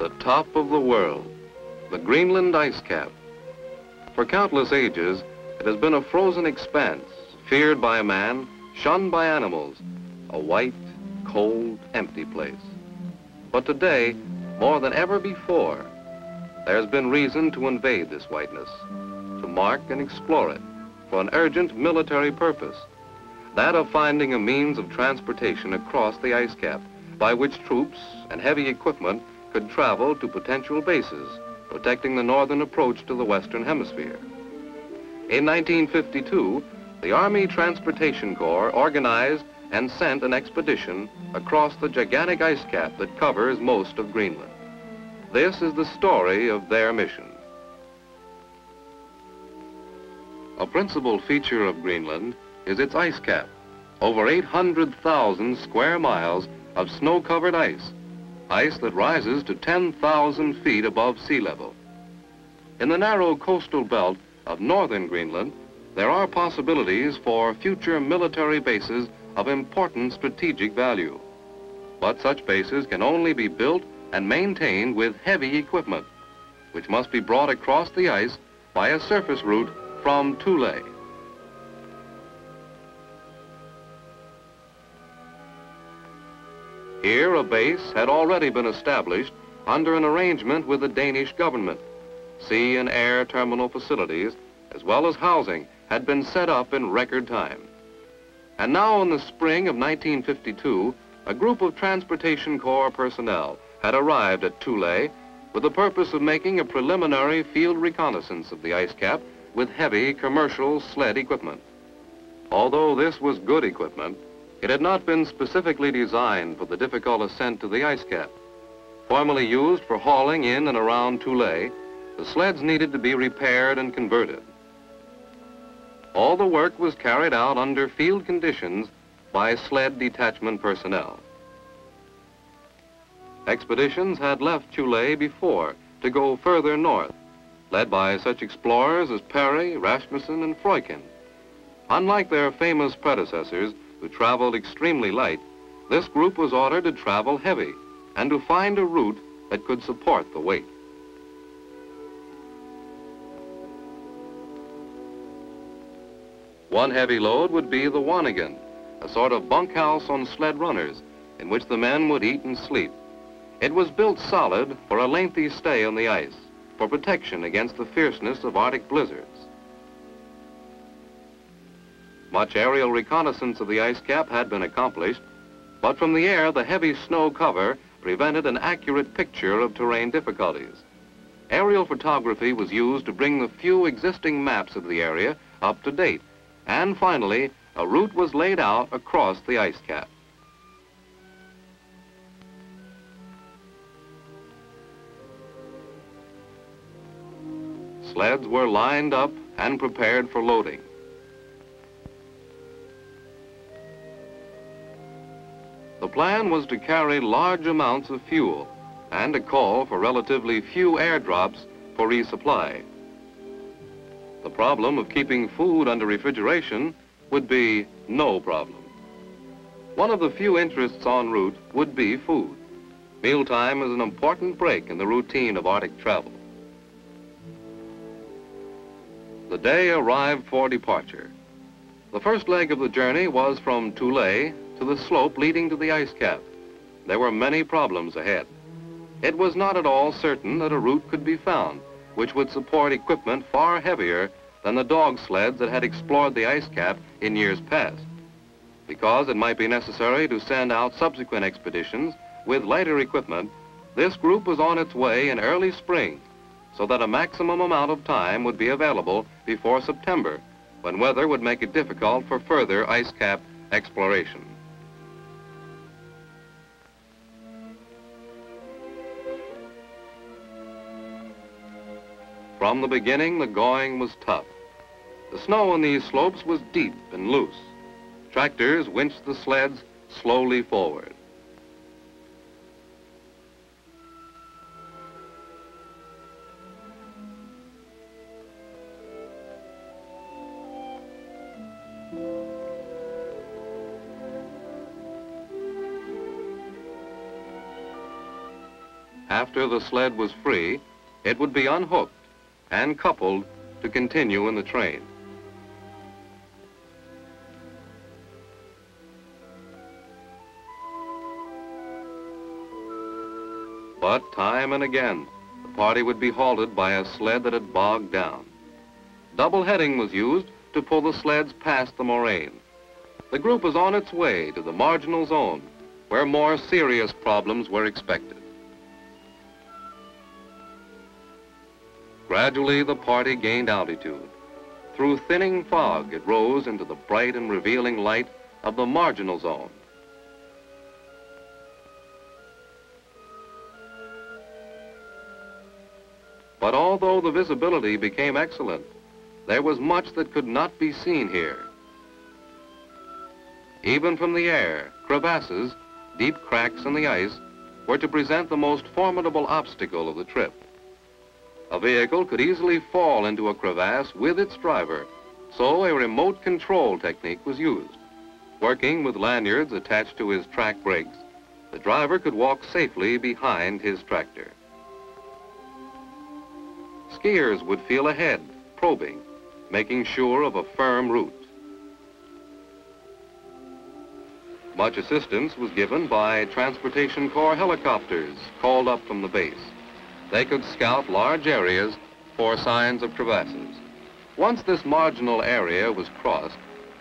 The top of the world, the Greenland ice cap. For countless ages, it has been a frozen expanse, feared by man, shunned by animals, a white, cold, empty place. But today, more than ever before, there has been reason to invade this whiteness, to mark and explore it for an urgent military purpose, that of finding a means of transportation across the ice cap by which troops and heavy equipment could travel to potential bases, protecting the northern approach to the Western Hemisphere. In 1952, the Army Transportation Corps organized and sent an expedition across the gigantic ice cap that covers most of Greenland. This is the story of their mission. A principal feature of Greenland is its ice cap, over 800,000 square miles of snow-covered ice, ice that rises to 10,000 feet above sea level. In the narrow coastal belt of northern Greenland, there are possibilities for future military bases of important strategic value. But such bases can only be built and maintained with heavy equipment, which must be brought across the ice by a surface route from Thule. Here, a base had already been established under an arrangement with the Danish government. Sea and air terminal facilities, as well as housing, had been set up in record time. And now in the spring of 1952, a group of Transportation Corps personnel had arrived at Thule with the purpose of making a preliminary field reconnaissance of the ice cap with heavy commercial sled equipment. Although this was good equipment, it had not been specifically designed for the difficult ascent to the ice cap. Formerly used for hauling in and around Thule, the sleds needed to be repaired and converted. All the work was carried out under field conditions by sled detachment personnel. Expeditions had left Thule before to go further north, led by such explorers as Perry, Rasmussen, and Freuchen. Unlike their famous predecessors, who traveled extremely light, this group was ordered to travel heavy and to find a route that could support the weight. One heavy load would be the Wanigan, a sort of bunkhouse on sled runners in which the men would eat and sleep. It was built solid for a lengthy stay on the ice, for protection against the fierceness of Arctic blizzards. Much aerial reconnaissance of the ice cap had been accomplished, but from the air the heavy snow cover prevented an accurate picture of terrain difficulties. Aerial photography was used to bring the few existing maps of the area up to date, and finally a route was laid out across the ice cap. Sleds were lined up and prepared for loading. The plan was to carry large amounts of fuel and to call for relatively few airdrops for resupply. The problem of keeping food under refrigeration would be no problem. One of the few interests en route would be food. Mealtime is an important break in the routine of Arctic travel. The day arrived for departure. The first leg of the journey was from Thule to the slope leading to the ice cap. There were many problems ahead. It was not at all certain that a route could be found which would support equipment far heavier than the dog sleds that had explored the ice cap in years past. Because it might be necessary to send out subsequent expeditions with lighter equipment, this group was on its way in early spring, so that a maximum amount of time would be available before September, when weather would make it difficult for further ice cap exploration. From the beginning, the going was tough. The snow on these slopes was deep and loose. Tractors winched the sleds slowly forward. After the sled was free, it would be unhooked and coupled to continue in the train. But time and again, the party would be halted by a sled that had bogged down. Double heading was used to pull the sleds past the moraine. The group was on its way to the marginal zone, where more serious problems were expected. Gradually, the party gained altitude. Through thinning fog, it rose into the bright and revealing light of the marginal zone. But although the visibility became excellent, there was much that could not be seen here. Even from the air, crevasses, deep cracks in the ice, were to present the most formidable obstacle of the trip. A vehicle could easily fall into a crevasse with its driver, so a remote control technique was used. Working with lanyards attached to his track brakes, the driver could walk safely behind his tractor. Skiers would feel ahead, probing, making sure of a firm route. Much assistance was given by Transportation Corps helicopters called up from the base. They could scout large areas for signs of crevasses. Once this marginal area was crossed,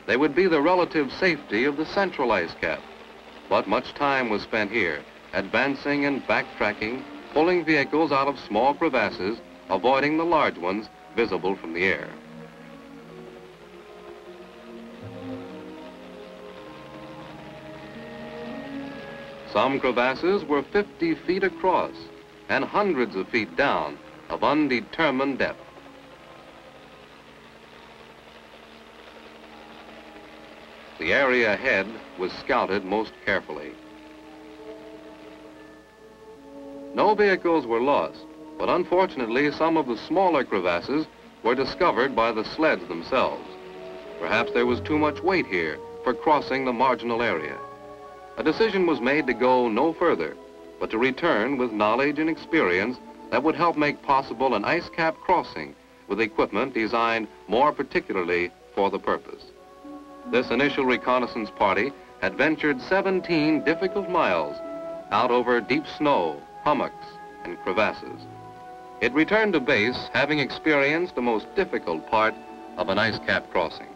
they would be the relative safety of the central ice cap. But much time was spent here, advancing and backtracking, pulling vehicles out of small crevasses, avoiding the large ones visible from the air. Some crevasses were 50 feet across and hundreds of feet down of undetermined depth. The area ahead was scouted most carefully. No vehicles were lost, but unfortunately some of the smaller crevasses were discovered by the sleds themselves. Perhaps there was too much weight here for crossing the marginal area. A decision was made to go no further, but to return with knowledge and experience that would help make possible an ice cap crossing with equipment designed more particularly for the purpose. This initial reconnaissance party had ventured 17 difficult miles out over deep snow, hummocks, and crevasses. It returned to base having experienced the most difficult part of an ice cap crossing.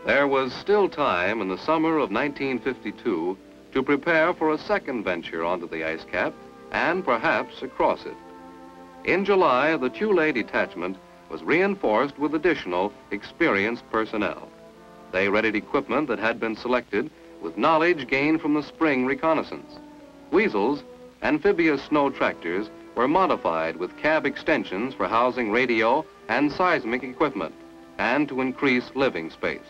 There was still time in the summer of 1952 to prepare for a second venture onto the ice cap and perhaps across it. In July, the Thule detachment was reinforced with additional experienced personnel. They readied equipment that had been selected with knowledge gained from the spring reconnaissance. Weasels, amphibious snow tractors, were modified with cab extensions for housing radio and seismic equipment and to increase living space.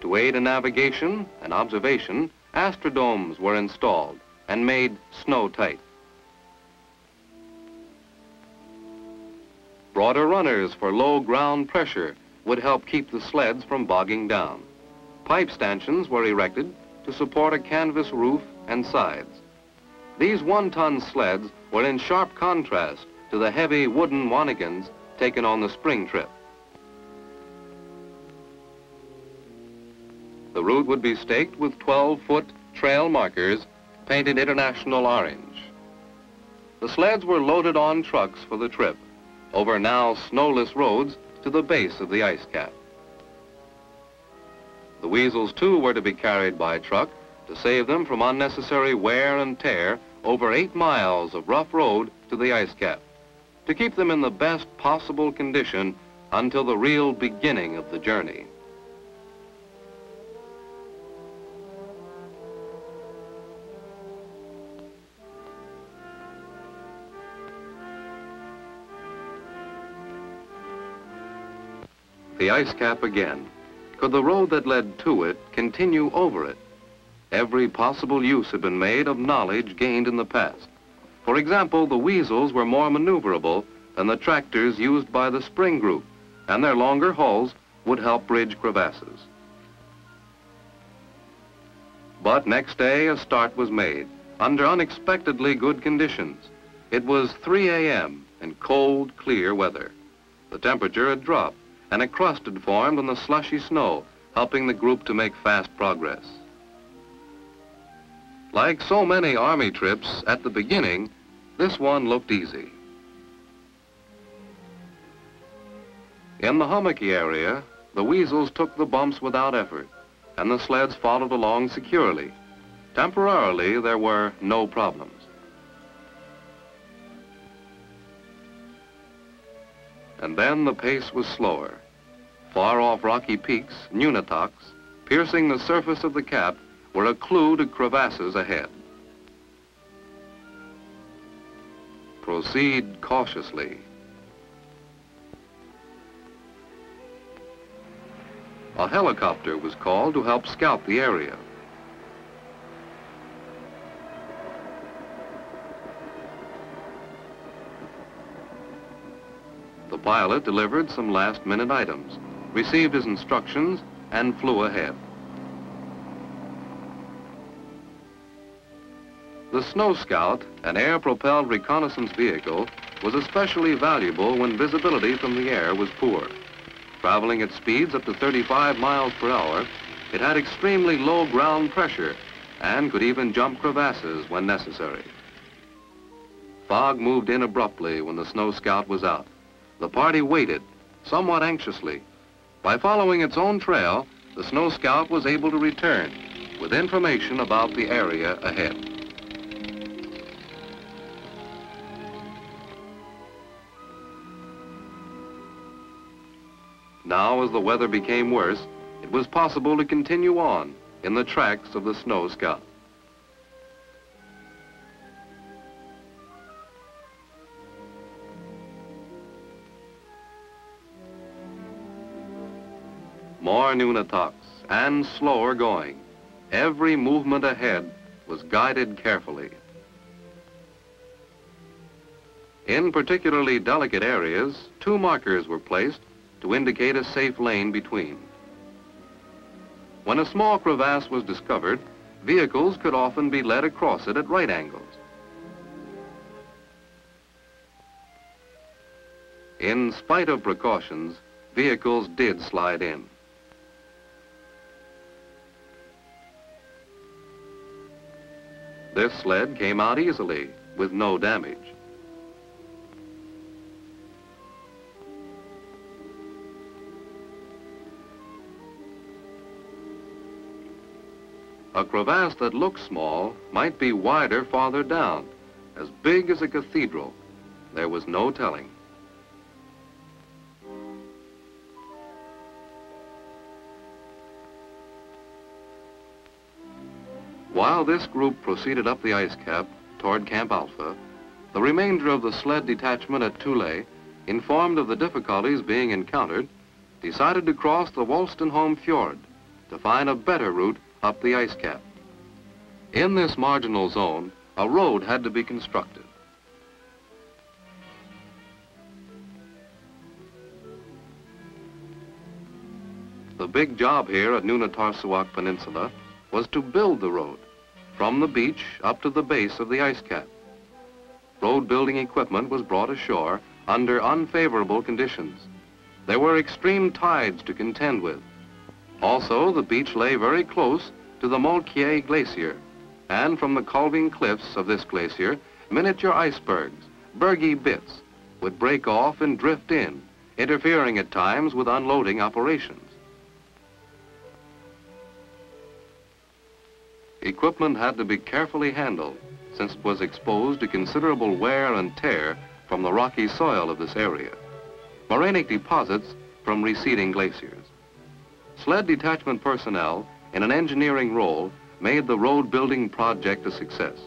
To aid in navigation and observation, astrodomes were installed and made snow-tight. Broader runners for low ground pressure would help keep the sleds from bogging down. Pipe stanchions were erected to support a canvas roof and sides. These one-ton sleds were in sharp contrast to the heavy wooden wanigans taken on the spring trip. The route would be staked with 12-foot trail markers painted international orange. The sleds were loaded on trucks for the trip, over now snowless roads to the base of the ice cap. The weasels, too, were to be carried by truck to save them from unnecessary wear and tear over 8 miles of rough road to the ice cap, to keep them in the best possible condition until the real beginning of the journey. The ice cap again. Could the road that led to it continue over it? Every possible use had been made of knowledge gained in the past. For example, the weasels were more maneuverable than the tractors used by the spring group, and their longer hulls would help bridge crevasses. But next day, a start was made under unexpectedly good conditions. It was 3 a.m. and cold, clear weather. The temperature had dropped, and a crust had formed on the slushy snow, helping the group to make fast progress. Like so many Army trips, at the beginning, this one looked easy. In the hummocky area, the weasels took the bumps without effort, and the sleds followed along securely. Temporarily, there were no problems. And then the pace was slower. Far off rocky peaks, nunataks, piercing the surface of the cap, were a clue to crevasses ahead. Proceed cautiously. A helicopter was called to help scout the area. The pilot delivered some last-minute items, received his instructions, and flew ahead. The Snow Scout, an air-propelled reconnaissance vehicle, was especially valuable when visibility from the air was poor. Traveling at speeds up to 35 miles per hour, it had extremely low ground pressure and could even jump crevasses when necessary. Fog moved in abruptly when the Snow Scout was out. The party waited, somewhat anxiously. By following its own trail, the Snow Scout was able to return with information about the area ahead. Now, as the weather became worse, it was possible to continue on in the tracks of the Snow Scout. More nunataks and slower going. Every movement ahead was guided carefully. In particularly delicate areas, 2 markers were placed to indicate a safe lane between. When a small crevasse was discovered, vehicles could often be led across it at right angles. In spite of precautions, vehicles did slide in. This sled came out easily, with no damage. A crevasse that looked small might be wider farther down, as big as a cathedral. There was no telling. While this group proceeded up the ice cap toward Camp Alpha, the remainder of the sled detachment at Thule, informed of the difficulties being encountered, decided to cross the Wolstenholme Fjord to find a better route up the ice cap. In this marginal zone, a road had to be constructed. The big job here at Nunatarsuaq Peninsula was to build the road from the beach up to the base of the ice cap. Road building equipment was brought ashore under unfavorable conditions. There were extreme tides to contend with. Also, the beach lay very close to the Moltke Glacier, and from the calving cliffs of this glacier, miniature icebergs, bergy bits, would break off and drift in, interfering at times with unloading operations. Equipment had to be carefully handled, since it was exposed to considerable wear and tear from the rocky soil of this area, morainic deposits from receding glaciers. Sled detachment personnel in an engineering role made the road building project a success.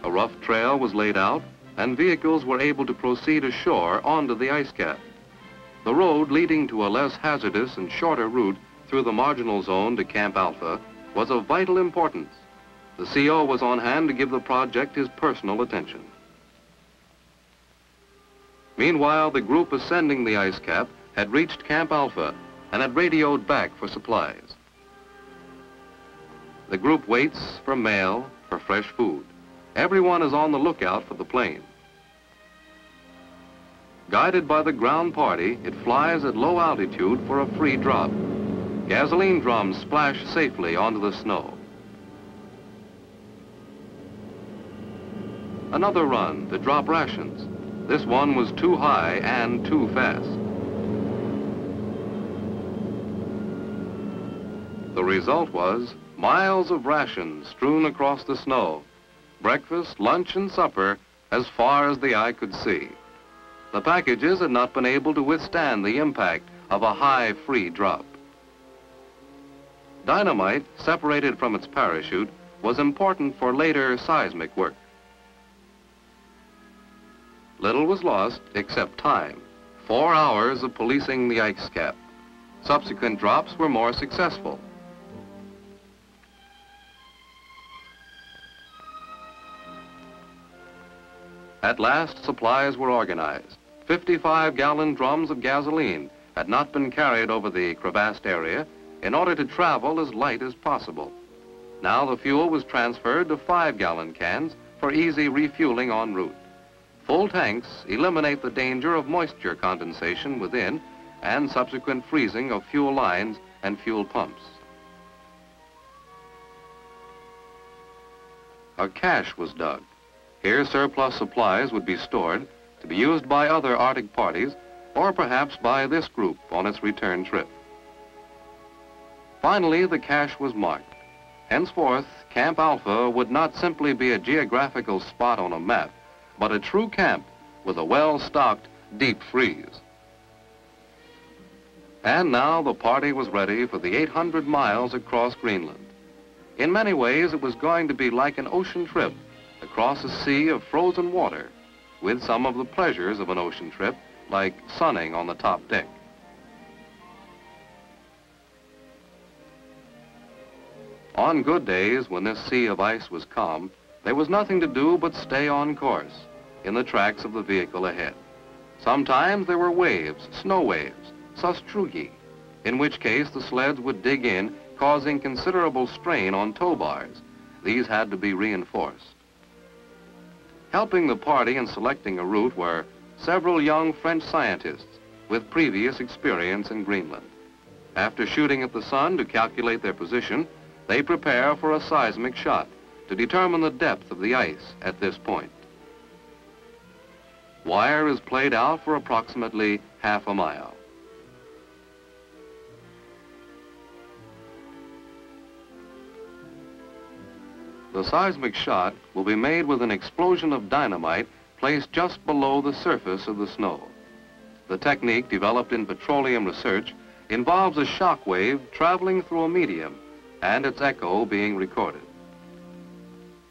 A rough trail was laid out, and vehicles were able to proceed ashore onto the ice cap. The road leading to a less hazardous and shorter route through the marginal zone to Camp Alpha was of vital importance. The CO was on hand to give the project his personal attention. Meanwhile, the group ascending the ice cap had reached Camp Alpha and had radioed back for supplies. The group waits for mail, for fresh food. Everyone is on the lookout for the plane. Guided by the ground party, it flies at low altitude for a free drop. Gasoline drums splash safely onto the snow. Another run to drop rations. This one was too high and too fast. The result was miles of rations strewn across the snow. Breakfast, lunch, and supper as far as the eye could see. The packages had not been able to withstand the impact of a high free drop. Dynamite, separated from its parachute, was important for later seismic work. Little was lost except time. 4 hours of policing the ice cap. Subsequent drops were more successful. At last, supplies were organized. 55-gallon drums of gasoline had not been carried over the crevassed area in order to travel as light as possible. Now the fuel was transferred to 5-gallon cans for easy refueling en route. Full tanks eliminate the danger of moisture condensation within and subsequent freezing of fuel lines and fuel pumps. A cache was dug. Here surplus supplies would be stored to be used by other Arctic parties or perhaps by this group on its return trip. Finally, the cache was marked. Henceforth, Camp Alpha would not simply be a geographical spot on a map, but a true camp with a well-stocked deep freeze. And now the party was ready for the 800 miles across Greenland. In many ways, it was going to be like an ocean trip across a sea of frozen water, with some of the pleasures of an ocean trip, like sunning on the top deck. On good days, when this sea of ice was calm, there was nothing to do but stay on course, in the tracks of the vehicle ahead. Sometimes there were waves, snow waves, sastrugi, in which case the sleds would dig in, causing considerable strain on tow bars. These had to be reinforced. Helping the party in selecting a route were several young French scientists with previous experience in Greenland. After shooting at the sun to calculate their position, they prepare for a seismic shot to determine the depth of the ice at this point. Wire is played out for approximately half a mile. The seismic shot will be made with an explosion of dynamite placed just below the surface of the snow. The technique developed in petroleum research involves a shock wave traveling through a medium and its echo being recorded.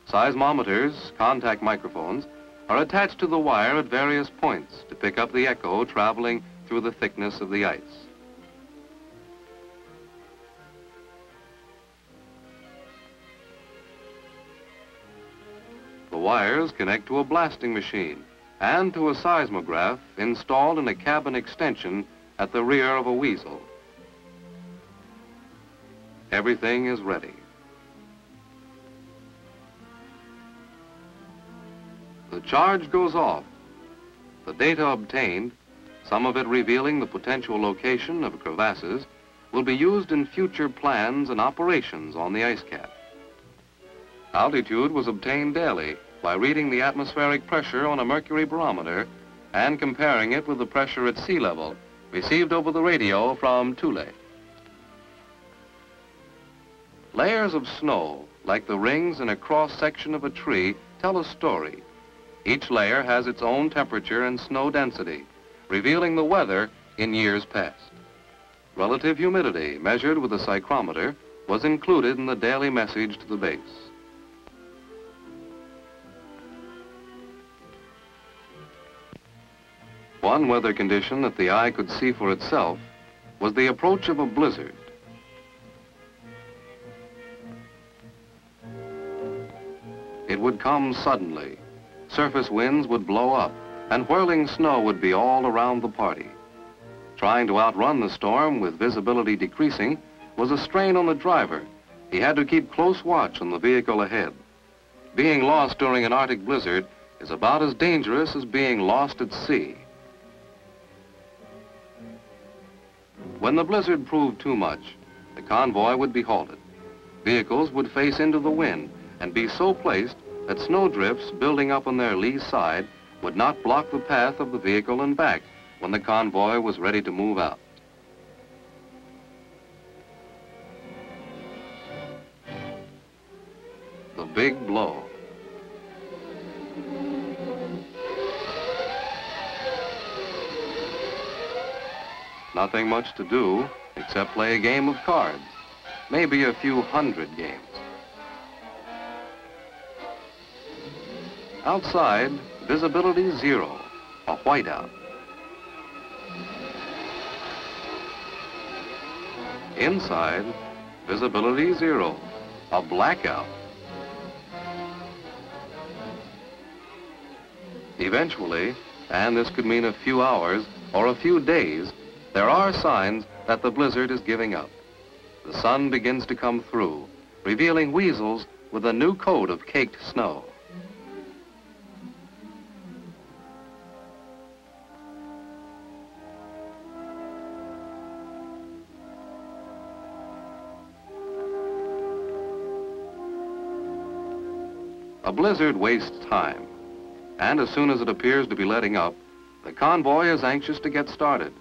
Seismometers, contact microphones, are attached to the wire at various points to pick up the echo traveling through the thickness of the ice. The wires connect to a blasting machine and to a seismograph installed in a cabin extension at the rear of a weasel. Everything is ready. The charge goes off. The data obtained, some of it revealing the potential location of crevasses, will be used in future plans and operations on the ice cap. Altitude was obtained daily by reading the atmospheric pressure on a mercury barometer and comparing it with the pressure at sea level received over the radio from Thule. Layers of snow, like the rings in a cross-section of a tree, tell a story. Each layer has its own temperature and snow density, revealing the weather in years past. Relative humidity, measured with a psychrometer, was included in the daily message to the base. One weather condition that the eye could see for itself was the approach of a blizzard. would come suddenly. Surface winds would blow up, and whirling snow would be all around the party. Trying to outrun the storm with visibility decreasing was a strain on the driver. He had to keep close watch on the vehicle ahead. Being lost during an Arctic blizzard is about as dangerous as being lost at sea. When the blizzard proved too much, the convoy would be halted. Vehicles would face into the wind and be so placed that snowdrifts building up on their lee side would not block the path of the vehicle and back when the convoy was ready to move out. The big blow. Nothing much to do except play a game of cards, maybe a few hundred games. Outside, visibility 0, a whiteout. Inside, visibility 0, a blackout. Eventually, and this could mean a few hours or a few days, there are signs that the blizzard is giving up. The sun begins to come through, revealing weasels with a new coat of caked snow. A blizzard wastes time, and as soon as it appears to be letting up, the convoy is anxious to get started.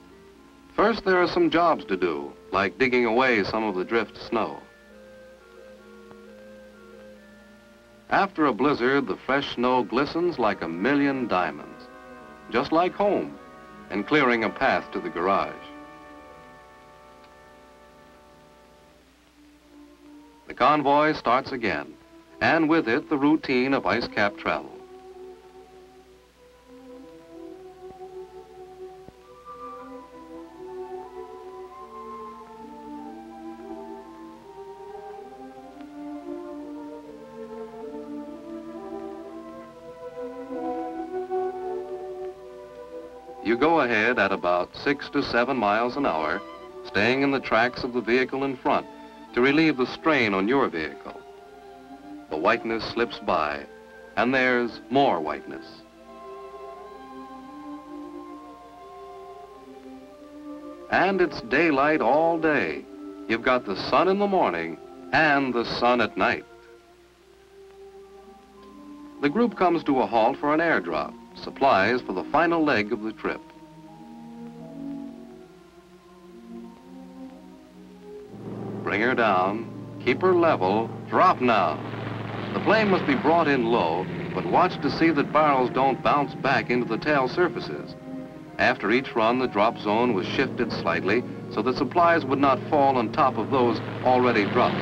First, there are some jobs to do, like digging away some of the drift snow. After a blizzard, the fresh snow glistens like a million diamonds, just like home, and clearing a path to the garage. The convoy starts again, and with it the routine of ice cap travel. You go ahead at about 6 to 7 miles an hour, staying in the tracks of the vehicle in front to relieve the strain on your vehicle. The whiteness slips by, and there's more whiteness. And it's daylight all day. You've got the sun in the morning and the sun at night. The group comes to a halt for an airdrop, supplies for the final leg of the trip. Bring her down, keep her level, drop now. The plane must be brought in low, but watch to see that barrels don't bounce back into the tail surfaces. After each run, the drop zone was shifted slightly so that supplies would not fall on top of those already dropped.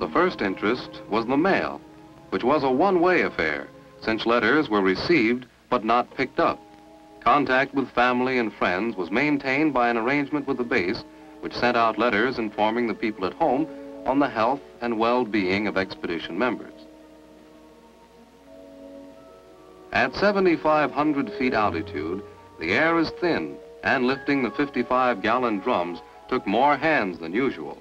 The first interest was the mail, which was a one-way affair, since letters were received but not picked up. Contact with family and friends was maintained by an arrangement with the base, which sent out letters informing the people at home on the health and well-being of expedition members. At 7,500 feet altitude, the air is thin, and lifting the 55-gallon drums took more hands than usual.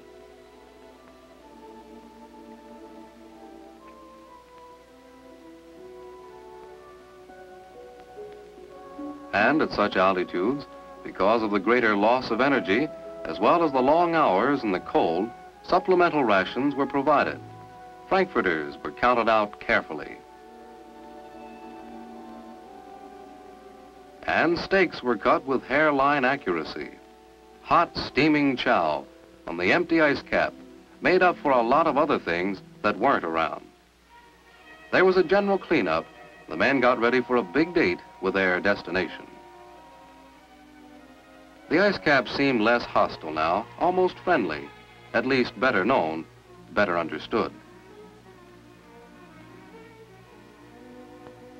And at such altitudes, because of the greater loss of energy, as well as the long hours and the cold, supplemental rations were provided. Frankfurters were counted out carefully. And steaks were cut with hairline accuracy. Hot, steaming chow on the empty ice cap made up for a lot of other things that weren't around. There was a general cleanup. The men got ready for a big date with their destination. The ice cap seemed less hostile now, almost friendly, at least better known, better understood.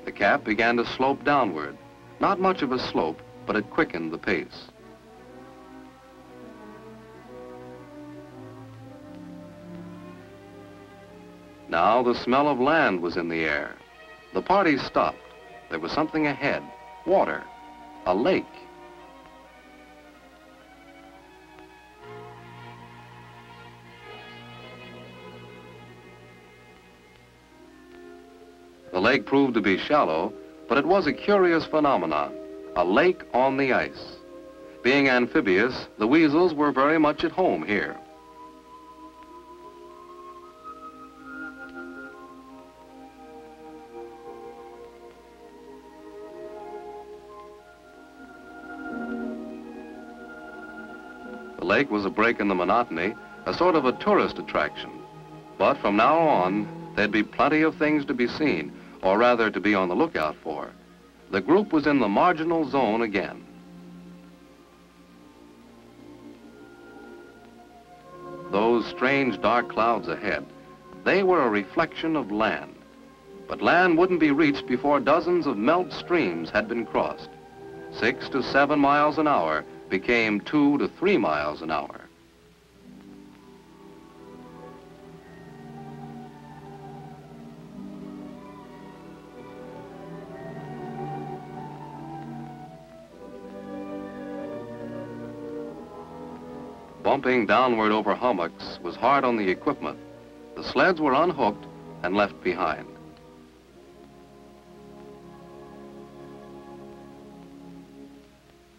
The cap began to slope downward. Not much of a slope, but it quickened the pace. Now the smell of land was in the air. The party stopped. There was something ahead. Water. A lake. The lake proved to be shallow, but it was a curious phenomenon. A lake on the ice. Being amphibious, the weasels were very much at home here. The lake was a break in the monotony, a sort of a tourist attraction. But from now on, there'd be plenty of things to be seen, or rather to be on the lookout for. The group was in the marginal zone again. Those strange dark clouds ahead, they were a reflection of land. But land wouldn't be reached before dozens of melt streams had been crossed. 6 to 7 miles an hour became 2 to 3 miles an hour. Bumping downward over hummocks was hard on the equipment. The sleds were unhooked and left behind.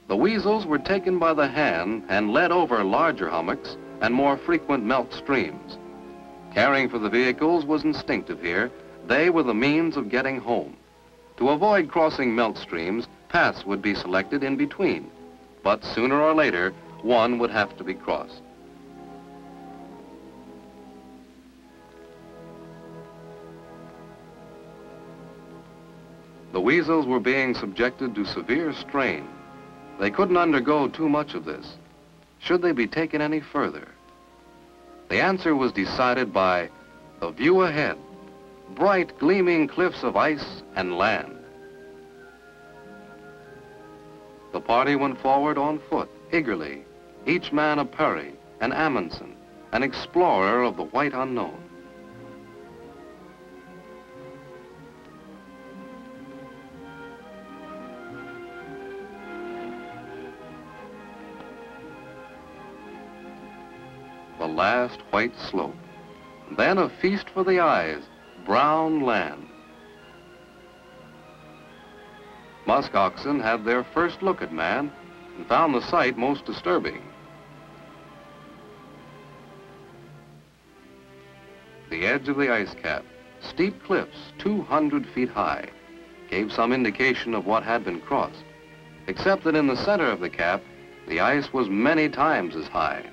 The weasels were taken by the hand and led over larger hummocks and more frequent melt streams. Caring for the vehicles was instinctive here. They were the means of getting home. To avoid crossing melt streams, paths would be selected in between, but sooner or later, one would have to be crossed. The weasels were being subjected to severe strain. They couldn't undergo too much of this. Should they be taken any further? The answer was decided by the view ahead, bright gleaming cliffs of ice and land. The party went forward on foot, eagerly, each man a Perry, an Amundsen, an explorer of the white unknown. The last white slope, then a feast for the eyes, brown land. Musk oxen had their first look at man and found the sight most disturbing. The edge of the ice cap, steep cliffs 200 feet high, gave some indication of what had been crossed, except that in the center of the cap, the ice was many times as high.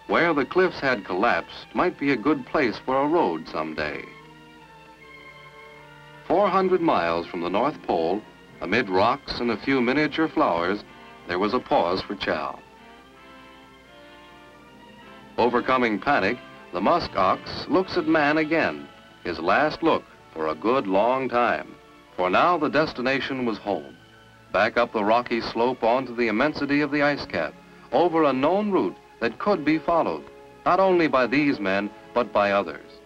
Where the cliffs had collapsed might be a good place for a road someday. 400 miles from the North Pole, amid rocks and a few miniature flowers, there was a pause for chow. Overcoming panic, the musk ox looks at man again, his last look for a good long time. For now the destination was home, back up the rocky slope onto the immensity of the ice cap, over a known route that could be followed, not only by these men, but by others.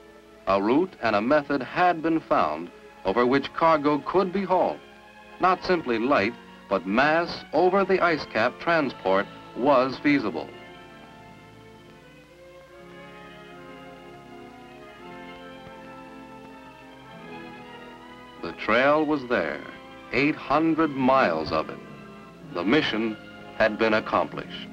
A route and a method had been found over which cargo could be hauled. Not simply light, but mass over the ice cap transport was feasible. The trail was there, 800 miles of it. The mission had been accomplished.